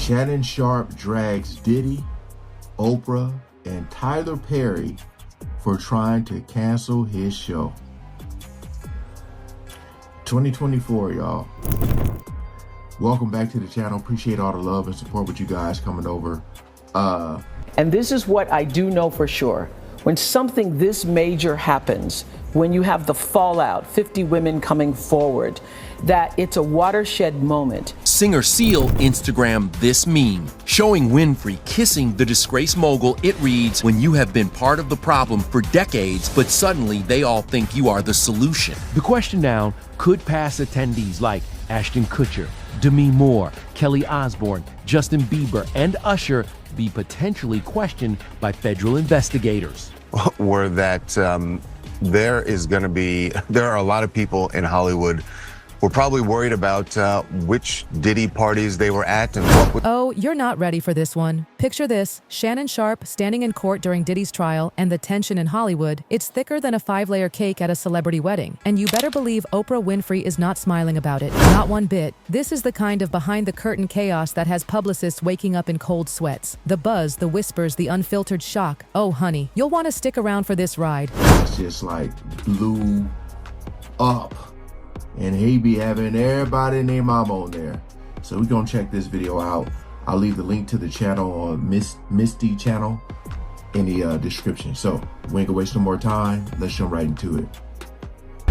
Shannon Sharpe drags Diddy, Oprah, and Tyler Perry for trying to cancel his show. 2024, y'all. Welcome back to the channel. Appreciate all the love and support with you guys coming over. And this is what I do know for sure. When something this major happens, when you have the fallout, 50 women coming forward, that it's a watershed moment. Singer Seal Instagrammed this meme, showing Winfrey kissing the disgraced mogul. It reads, "When you have been part of the problem for decades, but suddenly they all think you are the solution." The question now, could past attendees like Ashton Kutcher, Demi Moore, Kelly Osbourne, Justin Bieber, and Usher be potentially questioned by federal investigators? Were that there are a lot of people in Hollywood who are probably worried about which Diddy parties they were at and what would... Oh, you're not ready for this one. Picture this, Shannon Sharpe standing in court during Diddy's trial, and the tension in Hollywood. It's thicker than a 5-layer cake at a celebrity wedding. And you better believe Oprah Winfrey is not smiling about it. Not one bit. This is the kind of behind-the-curtain chaos that has publicists waking up in cold sweats. The buzz, the whispers, the unfiltered shock. Oh, honey, you'll want to stick around for this ride. It's just like blew up. And he be having everybody and their mama on there. So we're gonna check this video out. I'll leave the link to the channel on Misty channel in the description. So we ain't gonna waste no more time. Let's jump right into it.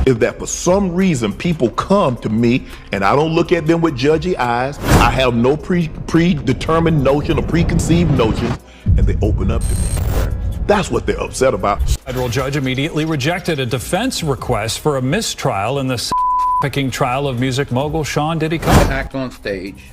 Is that for some reason people come to me and I don't look at them with judgy eyes. I have no predetermined notion or preconceived notions, and they open up to me. That's what they're upset about. Federal judge immediately rejected a defense request for a mistrial in the picking trial of music mogul Sean Diddy Combs. Act on stage.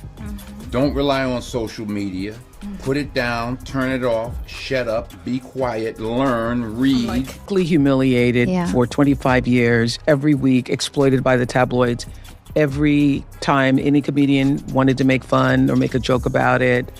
Don't rely on social media. Put it down, turn it off, shut up, be quiet, learn, read. Publicly humiliated for 25 years, every week exploited by the tabloids. Every time any comedian wanted to make fun or make a joke about it,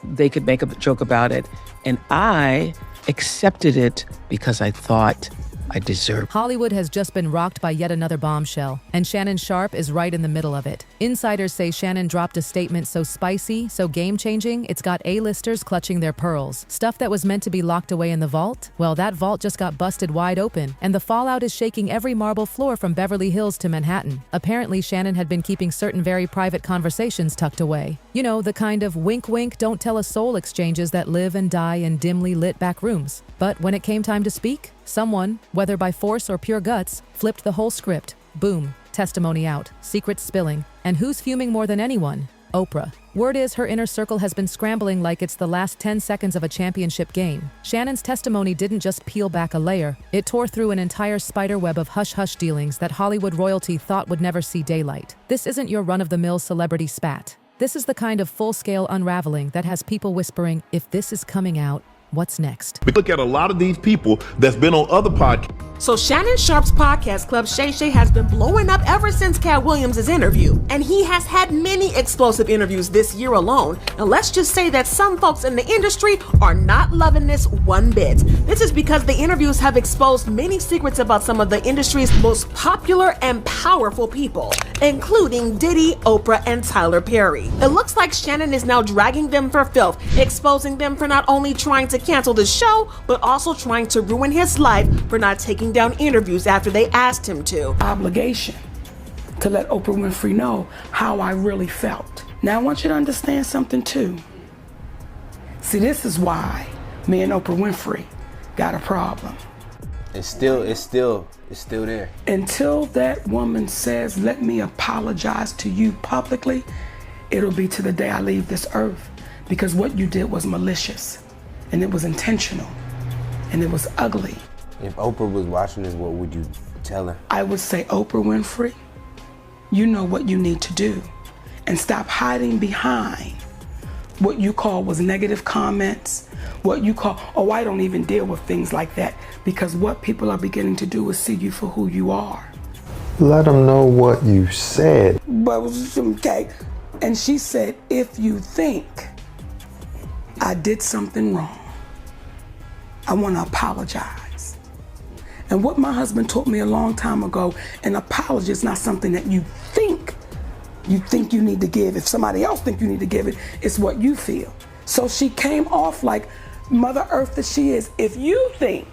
they could make a joke about it. And I accepted it because I thought I deserve. Hollywood has just been rocked by yet another bombshell, and Shannon Sharpe is right in the middle of it. Insiders say Shannon dropped a statement so spicy, so game-changing, it's got A-listers clutching their pearls. Stuff that was meant to be locked away in the vault? Well, that vault just got busted wide open, and the fallout is shaking every marble floor from Beverly Hills to Manhattan. Apparently, Shannon had been keeping certain very private conversations tucked away. You know, the kind of wink-wink, don't tell a soul exchanges that live and die in dimly lit back rooms. But when it came time to speak, someone, whether by force or pure guts, flipped the whole script. Boom. Testimony out. Secrets spilling. And who's fuming more than anyone? Oprah. Word is her inner circle has been scrambling like it's the last 10 seconds of a championship game. Shannon's testimony didn't just peel back a layer. It tore through an entire spiderweb of hush-hush dealings that Hollywood royalty thought would never see daylight. This isn't your run-of-the-mill celebrity spat. This is the kind of full-scale unraveling that has people whispering, if this is coming out, what's next? We look at a lot of these people that's been on other podcasts. So Shannon Sharpe's podcast club, Shay Shay, has been blowing up ever since Cat Williams' interview. And he has had many explosive interviews this year alone. And let's just say that some folks in the industry are not loving this one bit. This is because the interviews have exposed many secrets about some of the industry's most popular and powerful people, including Diddy, Oprah, and Tyler Perry. It looks like Shannon is now dragging them for filth, exposing them for not only trying to cancel the show, but also trying to ruin his life for not taking down interviews after they asked him to. Obligation to let Oprah Winfrey know how I really felt. Now I want you to understand something too. See, this is why me and Oprah Winfrey got a problem. It's still there. Until that woman says, let me apologize to you publicly, it'll be to the day I leave this earth. Because what you did was malicious, and it was intentional, and it was ugly. If Oprah was watching this, what would you tell her? I would say, Oprah Winfrey, you know what you need to do, and stop hiding behind what you call was negative comments, what you call, oh, I don't even deal with things like that, because what people are beginning to do is see you for who you are. Let them know what you said. But okay, and she said, if you think I did something wrong, I want to apologize. And what my husband taught me a long time ago, an apology is not something that you think you think you need to give. If somebody else think you need to give it, it's what you feel. So she came off like Mother Earth that she is. If you think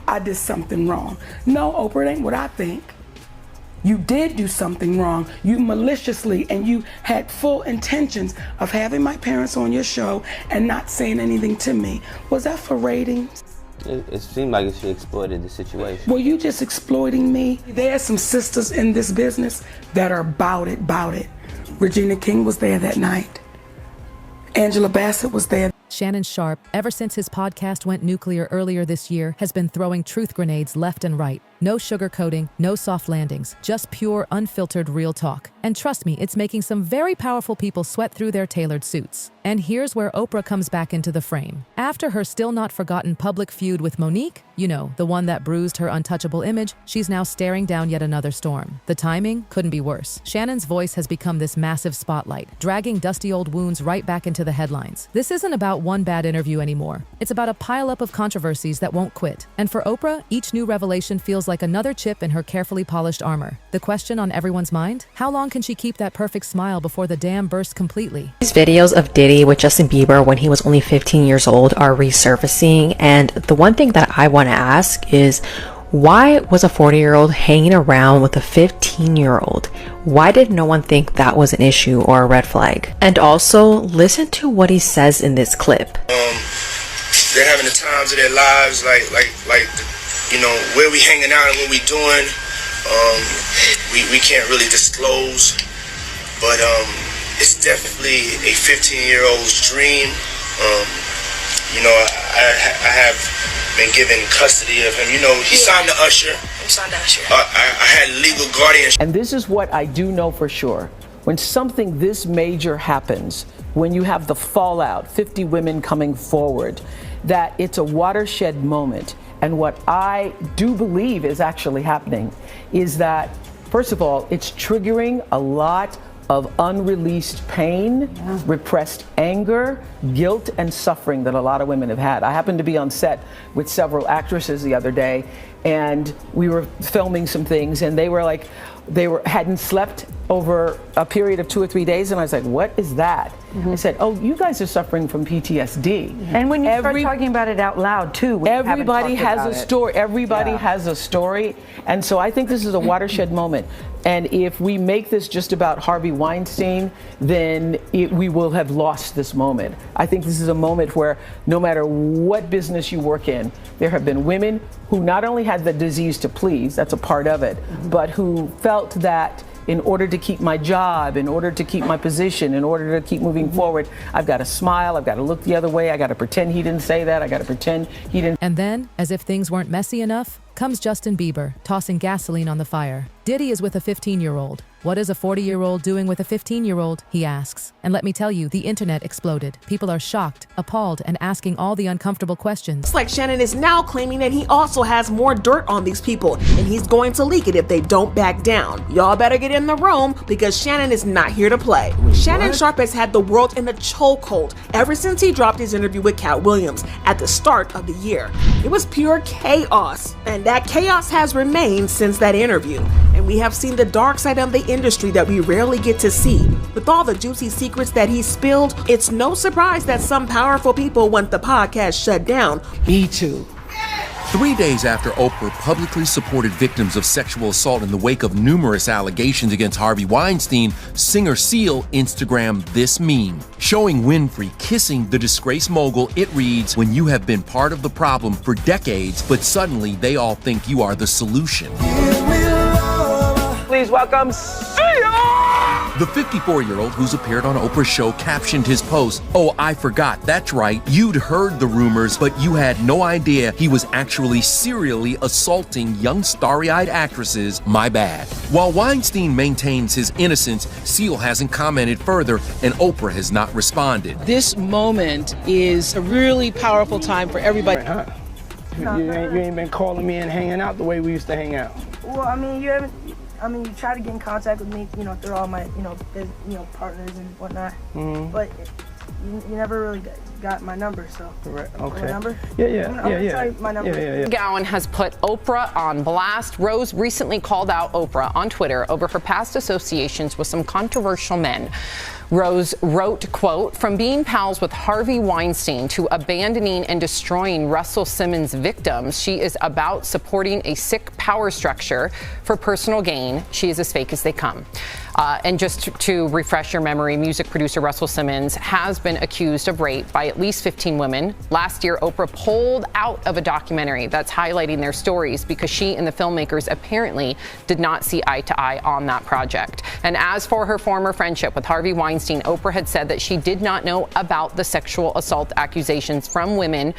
I did something wrong, no, Oprah, it ain't what I think. You did do something wrong. You maliciously, and you had full intentions of having my parents on your show and not saying anything to me. Was that for ratings? It seemed like she exploited the situation. Were you just exploiting me? There are some sisters in this business that are bout it. Regina King was there that night. Angela Bassett was there. Shannon Sharpe, ever since his podcast went nuclear earlier this year, has been throwing truth grenades left and right. No sugarcoating, no soft landings, just pure, unfiltered, real talk. And trust me, it's making some very powerful people sweat through their tailored suits. And here's where Oprah comes back into the frame. After her still not forgotten public feud with Monique, you know, the one that bruised her untouchable image, she's now staring down yet another storm. The timing couldn't be worse. Shannon's voice has become this massive spotlight, dragging dusty old wounds right back into the headlines. This isn't about one bad interview anymore. It's about a pileup of controversies that won't quit. And for Oprah, each new revelation feels like another chip in her carefully polished armor. The question on everyone's mind? How long can she keep that perfect smile before the dam bursts completely? These videos of Diddy with Justin Bieber when he was only 15 years old are resurfacing, and the one thing that I want to ask is, why was a 40-year-old hanging around with a 15-year-old? Why did no one think that was an issue or a red flag? And also, listen to what he says in this clip. They're having the times of their lives, like you know, where we hanging out and what we doing. We can't really disclose, but it's definitely a 15-year-old's dream. You know, I have been given custody of him. You know, he signed to Usher. He signed to Usher. I had legal guardianship. And this is what I do know for sure. When something this major happens, when you have the fallout, 50 women coming forward, that it's a watershed moment. And what I do believe is actually happening is that, first of all, it's triggering a lot of unreleased pain, repressed anger, guilt, and suffering that a lot of women have had. I happened to be on set with several actresses the other day, and we were filming some things, and they were like, hadn't slept over a period of 2 or 3 days, and I was like, what is that? I said, oh, you guys are suffering from PTSD. And when you start talking about it out loud too, everybody has a story. Everybody has a story, and so I think this is a watershed moment. And if we make this just about Harvey Weinstein, then we will have lost this moment. I think this is a moment where no matter what business you work in, there have been women who not only had the disease to please, that's a part of it, but who felt that in order to keep my job, in order to keep my position, in order to keep moving forward, I've got to smile, I've got to look the other way, I got to pretend he didn't say that, I got to pretend he didn't. And then, as if things weren't messy enough, comes Justin Bieber, tossing gasoline on the fire. Diddy is with a 15-year-old. What is a 40-year-old doing with a 15-year-old? He asks. And let me tell you, the internet exploded. People are shocked, appalled, and asking all the uncomfortable questions. It's like Shannon is now claiming that he also has more dirt on these people, and he's going to leak it if they don't back down. Y'all better get in the room, because Shannon is not here to play. Shannon Sharpe has had the world in a chokehold ever since he dropped his interview with Cat Williams at the start of the year. It was pure chaos, and that chaos has remained since that interview. And we have seen the dark side of the industry that we rarely get to see. With all the juicy secrets that he spilled, it's no surprise that some powerful people want the podcast shut down. Me too. 3 days after Oprah publicly supported victims of sexual assault in the wake of numerous allegations against Harvey Weinstein, singer Seal Instagrammed this meme, showing Winfrey kissing the disgraced mogul. It reads, "When you have been part of the problem for decades, but suddenly they all think you are the solution." Please welcome Seal! The 54-year-old who's appeared on Oprah's show captioned his post, "Oh, I forgot, that's right, you'd heard the rumors, but you had no idea he was actually serially assaulting young starry-eyed actresses, my bad." While Weinstein maintains his innocence, Seal hasn't commented further, and Oprah has not responded. This moment is a really powerful time for everybody. You ain't been calling me and hanging out the way we used to hang out. Well, I mean, you try to get in contact with me, through all my, partners and whatnot. But You never really got my number, so. Right, okay. My number? Yeah. Tell you my number. Yeah. Gowan has put Oprah on blast. Rose recently called out Oprah on Twitter over her past associations with some controversial men. Rose wrote, quote, "From being pals with Harvey Weinstein to abandoning and destroying Russell Simmons' victims, she is about supporting a sick power structure for personal gain. She is as fake as they come." And just to refresh your memory, music producer Russell Simmons has been accused of rape by at least 15 women. Last year, Oprah pulled out of a documentary that's highlighting their stories because she and the filmmakers apparently did not see eye to eye on that project. And as for her former friendship with Harvey Weinstein, Oprah had said that she did not know about the sexual assault accusations from women.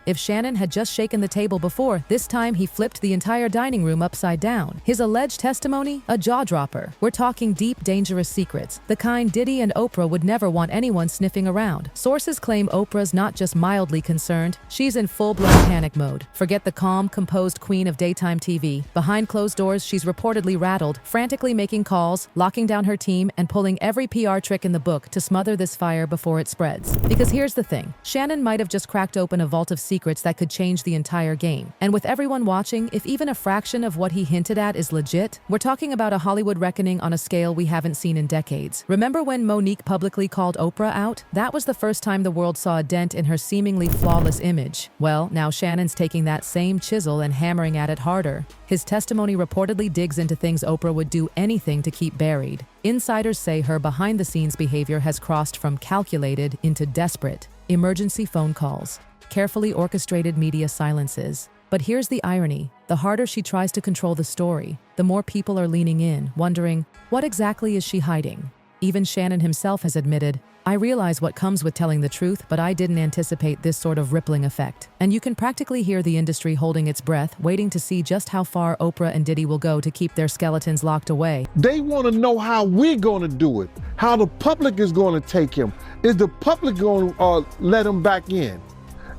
If Shannon had just shaken the table before, this time he flipped the entire dining room upside down. His alleged testimony, a jaw-dropper. We're talking deep, dangerous secrets, the kind Diddy and Oprah would never want anyone sniffing around. Sources claim Oprah's not just mildly concerned, she's in full-blown panic mode. Forget the calm, composed queen of daytime TV. Behind closed doors, she's reportedly rattled, frantically making calls, locking down her team, and pulling every PR trick in the book to smother this fire before it spreads. Because here's the thing, Shannon might have just cracked open a vault of secrets that could change the entire game. And with everyone watching, if even a fraction of what he hinted at is legit, we're talking about a Hollywood reckoning on a scale we haven't seen in decades. Remember when Monique publicly called Oprah out? That was the first time the world saw a dent in her seemingly flawless image. Well, now Shannon's taking that same chisel and hammering at it harder. His testimony reportedly digs into things Oprah would do anything to keep buried. Insiders say her behind-the-scenes behavior has crossed from calculated into desperate. Emergency phone calls, carefully orchestrated media silences. But here's the irony. The harder she tries to control the story, the more people are leaning in, wondering, what exactly is she hiding? Even Shannon himself has admitted, "I realize what comes with telling the truth, but I didn't anticipate this sort of rippling effect." And you can practically hear the industry holding its breath, waiting to see just how far Oprah and Diddy will go to keep their skeletons locked away. They want to know how we're going to do it, how the public is going to take him. Is the public going to let him back in?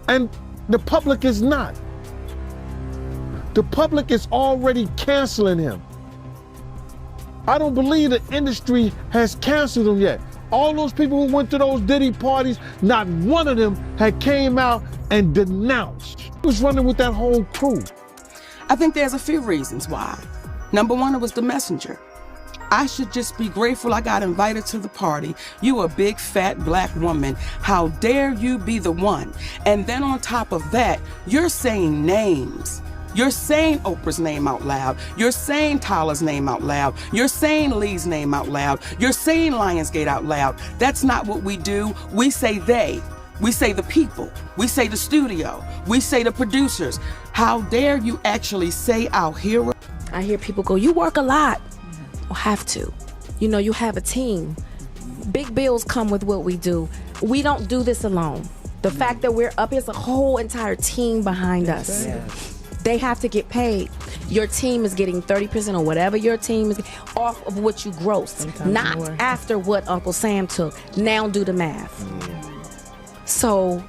And the public is not. The public is already canceling him. I don't believe the industry has canceled him yet. All those people who went to those Diddy parties, not one of them had came out and denounced. He was running with that whole crew. I think there's a few reasons why. Number one, it was the messenger. I should just be grateful I got invited to the party. You a big fat black woman. How dare you be the one? And then on top of that, you're saying names. You're saying Oprah's name out loud. You're saying Tyler's name out loud. You're saying Lee's name out loud. You're saying Lionsgate out loud. That's not what we do. We say they. We say the people. We say the studio. We say the producers. How dare you actually say our hero? I hear people go, "You work a lot." Well, have to. You know, you have a team. Big bills come with what we do. We don't do this alone. The fact that we're up, there's a whole entire team behind us. Yeah. They have to get paid. Your team is getting 30% or whatever your team is off of what you gross, sometimes not more. After what Uncle Sam took. Now do the math. So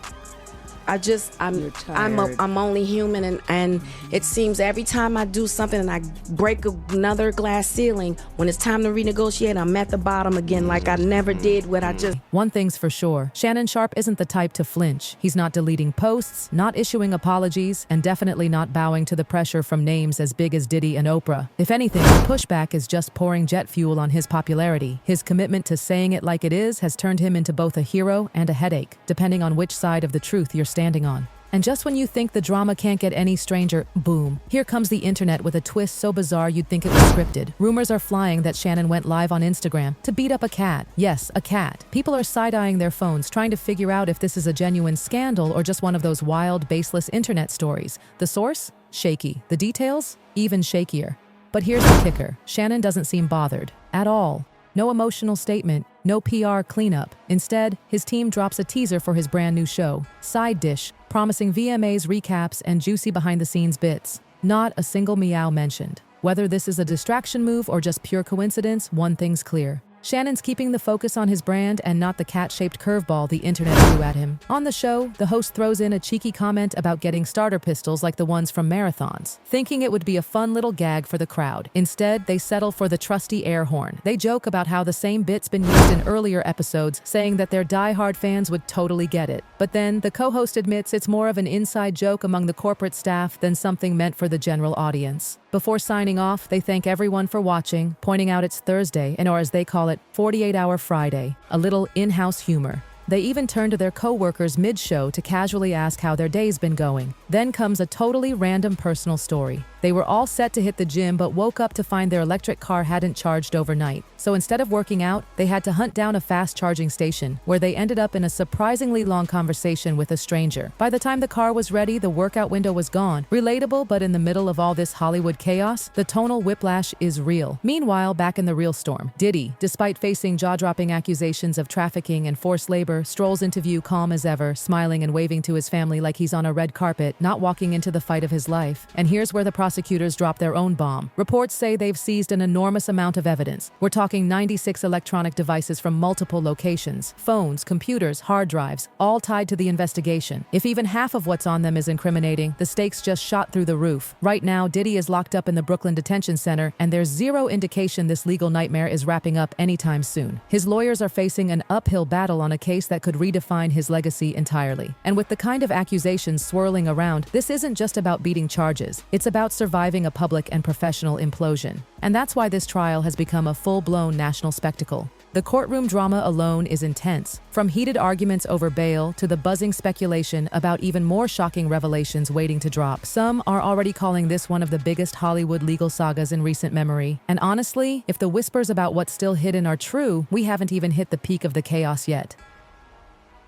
I'm only human, and it seems every time I do something and I break another glass ceiling, when it's time to renegotiate, I'm at the bottom again like I never did what I just... One thing's for sure, Shannon Sharpe isn't the type to flinch. He's not deleting posts, not issuing apologies, and definitely not bowing to the pressure from names as big as Diddy and Oprah. If anything, the pushback is just pouring jet fuel on his popularity. His commitment to saying it like it is has turned him into both a hero and a headache, depending on which side of the truth you're standing on. And just when you think the drama can't get any stranger, boom, here comes the internet with a twist so bizarre you'd think it was scripted. Rumors are flying that Shannon went live on Instagram to beat up a cat. Yes, a cat. People are side-eyeing their phones, trying to figure out if this is a genuine scandal or just one of those wild, baseless internet stories. The source? Shaky. The details? Even shakier. But here's the kicker. Shannon doesn't seem bothered. At all. No emotional statement, no PR cleanup. Instead, his team drops a teaser for his brand new show, Side Dish, promising VMAs, recaps, and juicy behind-the-scenes bits. Not a single meow mentioned. Whether this is a distraction move or just pure coincidence, one thing's clear. Shannon's keeping the focus on his brand and not the cat-shaped curveball the internet threw at him. On the show, the host throws in a cheeky comment about getting starter pistols like the ones from marathons, thinking it would be a fun little gag for the crowd. Instead, they settle for the trusty air horn. They joke about how the same bit's been used in earlier episodes, saying that their die-hard fans would totally get it. But then, the co-host admits it's more of an inside joke among the corporate staff than something meant for the general audience. Before signing off, they thank everyone for watching, pointing out it's Thursday, or as they call it, 48-hour Friday, a little in-house humor. They even turn to their co-workers mid-show to casually ask how their day's been going. Then comes a totally random personal story. They were all set to hit the gym but woke up to find their electric car hadn't charged overnight. So instead of working out, they had to hunt down a fast charging station, where they ended up in a surprisingly long conversation with a stranger. By the time the car was ready, the workout window was gone. Relatable, but in the middle of all this Hollywood chaos, the tonal whiplash is real. Meanwhile, back in the real storm, Diddy, despite facing jaw-dropping accusations of trafficking and forced labor, strolls into view calm as ever, smiling and waving to his family like he's on a red carpet, not walking into the fight of his life. And here's where the prosecutors drop their own bomb. Reports say they've seized an enormous amount of evidence. We're talking 96 electronic devices from multiple locations, phones, computers, hard drives, all tied to the investigation. If even half of what's on them is incriminating, the stakes just shot through the roof. Right now, Diddy is locked up in the Brooklyn Detention Center, and there's zero indication this legal nightmare is wrapping up anytime soon. His lawyers are facing an uphill battle on a case that could redefine his legacy entirely. And with the kind of accusations swirling around, this isn't just about beating charges. It's about surviving a public and professional implosion. And that's why this trial has become a full-blown national spectacle. The courtroom drama alone is intense, from heated arguments over bail to the buzzing speculation about even more shocking revelations waiting to drop. Some are already calling this one of the biggest Hollywood legal sagas in recent memory. And honestly, if the whispers about what's still hidden are true, we haven't even hit the peak of the chaos yet.